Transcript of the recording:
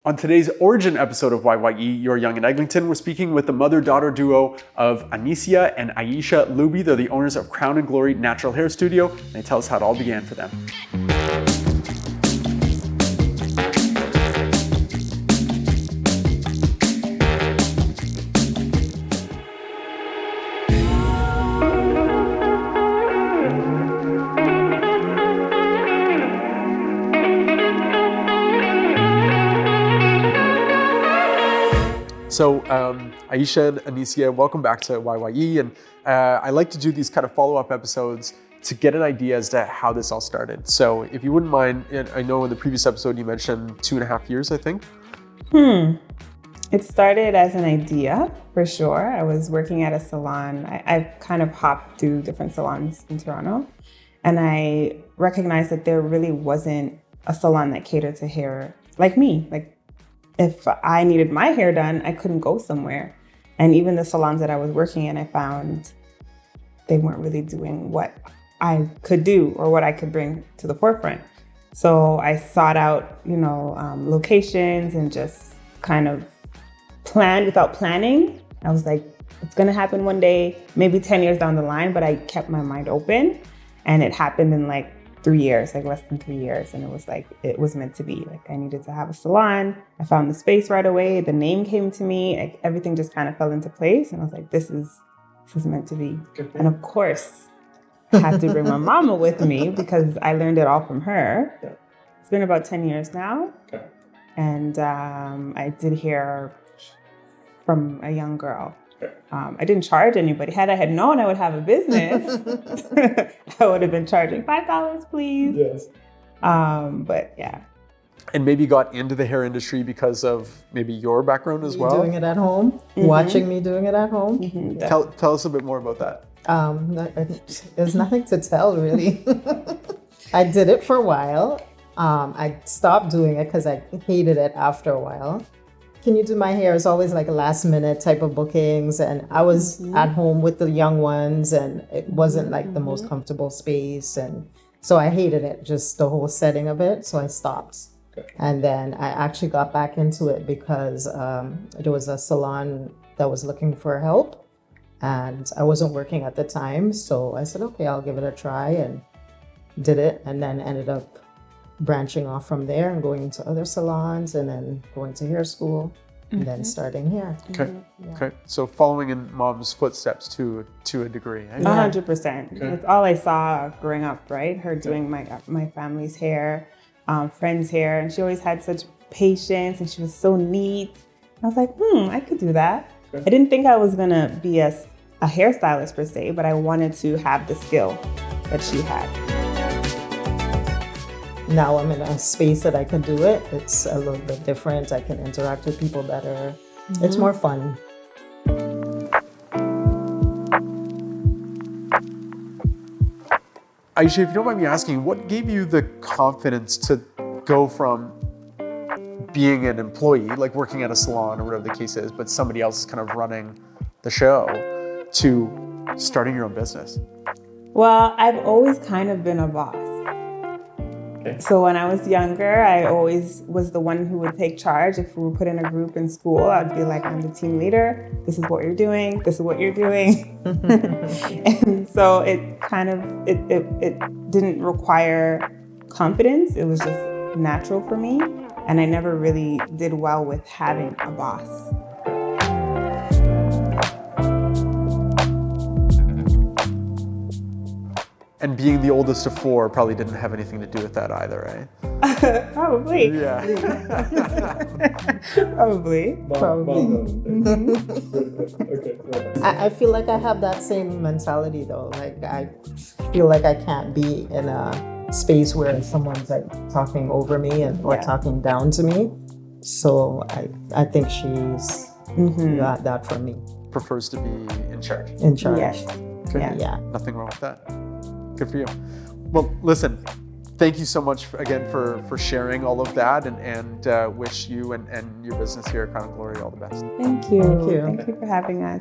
On today's Origin episode of YYE, Yonge and Eglinton, we're speaking with the mother-daughter duo of Anicia and Aisha Luby. They're the owners of Crown and Glory Natural Hair Studio, and they tell us how it all began for them. So Aisha and Anicia, welcome back to YYE, and I like to do these kind of follow-up episodes to get an idea as to how this all started. So if you wouldn't mind, I know in the previous episode you mentioned 2.5 years, I think. It started as an idea, for sure. I was working at a salon. I've kind of hopped through different salons in Toronto, and I recognized that there really wasn't a salon that catered to hair like me. Like, if I needed my hair done, I couldn't go somewhere. And even the salons that I was working in, I found they weren't really doing what I could do or what I could bring to the forefront. So I sought out, locations and just kind of planned without planning. I was like, it's gonna happen one day, maybe 10 years down the line, but I kept my mind open, and it happened in like 3 years, like less than 3 years. And it was like, it was meant to be. Like, I needed to have a salon. I found the space right away. The name came to me. Like, everything just kind of fell into place. And I was like, this is meant to be. And of course, I had to bring my mama with me because I learned it all from her. Yeah. It's been about 10 years now. Okay. And I did hair from a young girl. I didn't charge anybody. Had I had known I would have a business, I would have been charging $5, please. Yes. But yeah. And maybe got into the hair industry because of maybe your background as well? Doing it at home, watching me doing it at home. Tell us a bit more about that. There's nothing to tell, really. I did it for a while. I stopped doing it because I hated it after a while. Can you do my hair? It's always like a last minute type of bookings. And I was at home with the young ones, and it wasn't like the most comfortable space. And so I hated it, just the whole setting of it. So I stopped. Okay. And then I actually got back into it because there was a salon that was looking for help, and I wasn't working at the time. So I said, okay, I'll give it a try, and did it, and then ended up branching off from there and going into other salons, and then going to hair school, and then starting here. Okay. Yeah. Okay. So following in mom's footsteps to a degree. Eh? 100%. Okay. It's all I saw growing up, right? Her doing my family's hair, friends' hair, and she always had such patience, and she was so neat. I was like, I could do that. Okay. I didn't think I was gonna be a hairstylist per se, but I wanted to have the skill that she had. Now I'm in a space that I can do it. It's a little bit different. I can interact with people better. It's more fun. Aisha, if you don't mind me asking, what gave you the confidence to go from being an employee, like working at a salon or whatever the case is, but somebody else is kind of running the show, to starting your own business? Well, I've always kind of been a boss. Okay. So when I was younger, I always was the one who would take charge. If we were put in a group in school, I'd be like, I'm the team leader. This is what you're doing. This is what you're doing. And so it kind of, it didn't require confidence. It was just natural for me. And I never really did well with having a boss. And being the oldest of four probably didn't have anything to do with that either, eh? Probably. Yeah. Probably. Okay. I feel like I have that same mentality though. Like, I feel like I can't be in a space where someone's like talking over me or talking down to me. So I think she's got that from me. Prefers to be in charge. In charge. Yes. Okay. Yeah. Nothing wrong with that. Good for you. Well, listen, thank you so much again for sharing all of that, and wish you and your business here at Crown and Glory all the best. Thank you. Thank you. Thank you for having us.